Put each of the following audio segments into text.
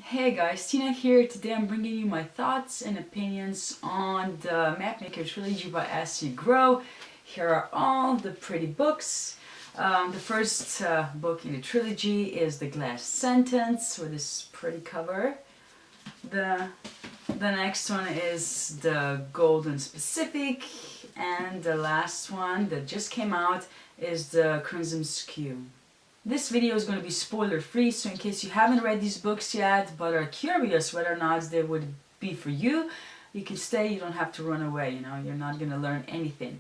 Hey guys, Tina here. Today I'm bringing you my thoughts and opinions on the Mapmaker Trilogy by As You Grow. Here are all the pretty books. The first book in the trilogy is The Glass Sentence with this pretty cover. The next one is The Golden Specific, and the last one that just came out is The Crimson Skew. This video is going to be spoiler free, so in case you haven't read these books yet but are curious whether or not they would be for you, you can stay, you don't have to run away, you're not going to learn anything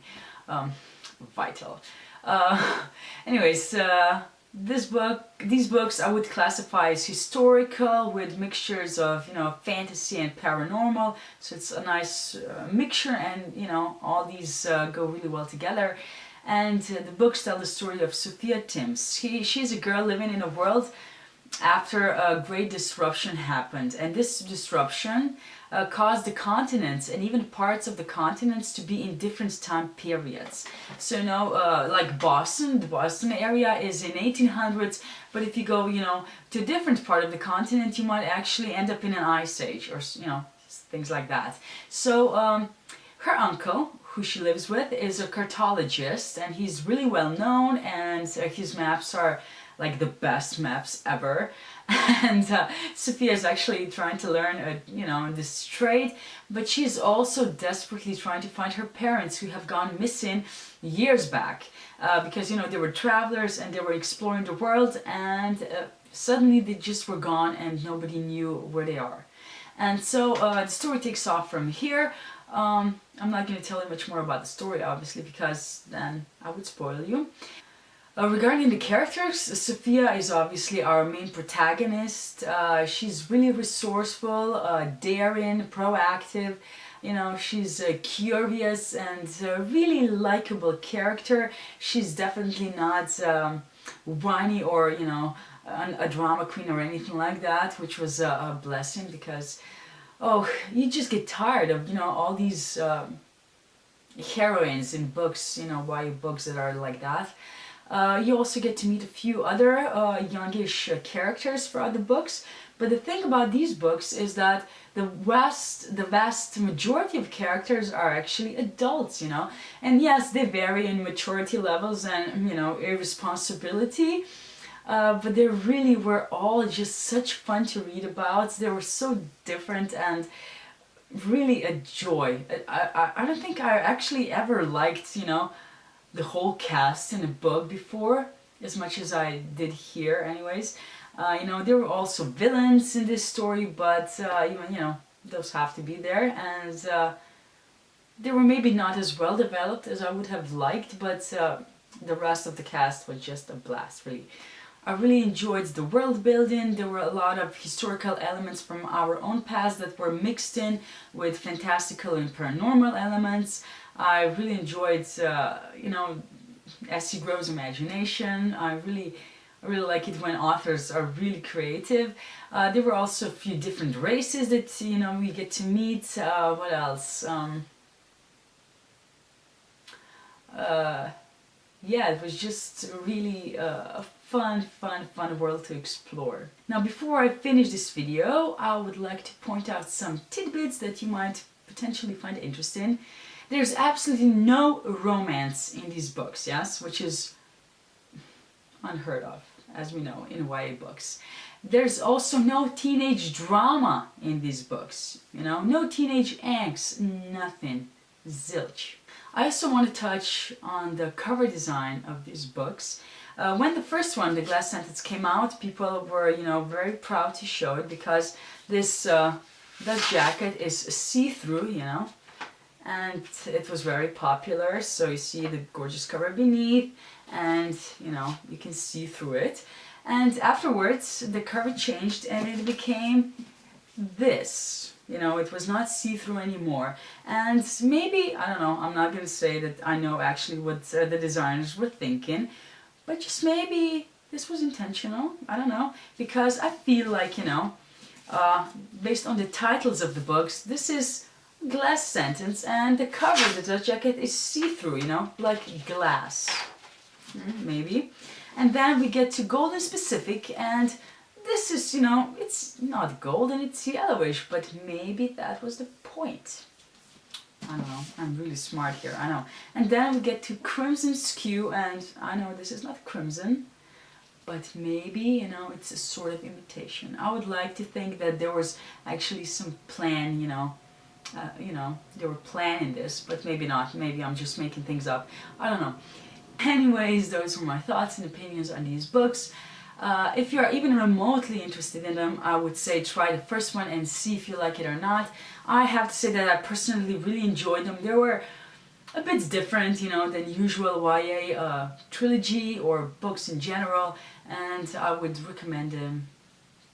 vital. Anyways, these books I would classify as historical with mixtures of, fantasy and paranormal, so it's a nice mixture, and, all these go really well together. And the books tell the story of Sophia Timms. She's a girl living in a world after a great disruption happened. And this disruption caused the continents and even parts of the continents to be in different time periods. So, like Boston, the Boston area is in 1800s, but if you go, to a different part of the continent, you might actually end up in an ice age or, things like that. So, her uncle, who she lives with, is a cartologist, and he's really well known, and his maps are like the best maps ever. And Sophia is actually trying to learn, this trade, but she's also desperately trying to find her parents, who have gone missing years back, because they were travelers and they were exploring the world, and suddenly they just were gone and nobody knew where they are. And so the story takes off from here. I'm not going to tell you much more about the story, obviously, because then I would spoil you. Regarding the characters, Sophia is obviously our main protagonist. She's really resourceful, daring, proactive. She's curious and a really likable character. She's definitely not whiny or, a drama queen or anything like that, which was a blessing, because you just get tired of, all these heroines in books, YA books that are like that. You also get to meet a few other youngish characters for other books. But the thing about these books is that the vast majority of characters are actually adults, And yes, they vary in maturity levels and, irresponsibility. But they really were all just such fun to read about. They were so different and really a joy. I don't think I actually ever liked, the whole cast in a book before as much as I did here anyways. There were also villains in this story, but even, those have to be there. And they were maybe not as well developed as I would have liked, but the rest of the cast was just a blast, really. I really enjoyed the world building. There were a lot of historical elements from our own past that were mixed in with fantastical and paranormal elements. I really enjoyed, As You Grow's imagination. I really like it when authors are really creative. There were also a few different races that, we get to meet. What else? Yeah, it was just really a fun world to explore. Now, before I finish this video, I would like to point out some tidbits that you might potentially find interesting. There's absolutely no romance in these books, yes, which is unheard of, as we know, in YA books. There's also no teenage drama in these books, no teenage angst, nothing, zilch. I also want to touch on the cover design of these books. When the first one, The Glass Sentence, came out, people were, very proud to show it, because this that jacket is see-through, and it was very popular. So you see the gorgeous cover beneath, and, you can see through it. And afterwards, the cover changed and it became this. It was not see-through anymore. And maybe, I don't know, I'm not going to say that I know actually what the designers were thinking, but just maybe this was intentional, I don't know, because I feel like, based on the titles of the books, this is Glass Sentence, and the cover, the jacket, is see-through, like glass, maybe. And then we get to Golden Specific, and this is, you know, it's not golden, it's yellowish, but maybe that was the point. I don't know, I'm really smart here, I know. And then we get to Crimson Skew, and I know this is not crimson, but maybe, you know, it's a sort of imitation. I would like to think that there was actually some plan, you know, they were planning this, but maybe not. Maybe I'm just making things up. I don't know. Anyways, those were my thoughts and opinions on these books. If you're even remotely interested in them, I would say try the first one and see if you like it or not. I have to say that I personally really enjoyed them. They were a bit different, you know, than usual YA trilogy or books in general, and I would recommend them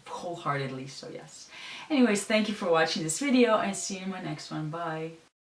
wholeheartedly, so yes. Anyways, thank you for watching this video and see you in my next one. Bye!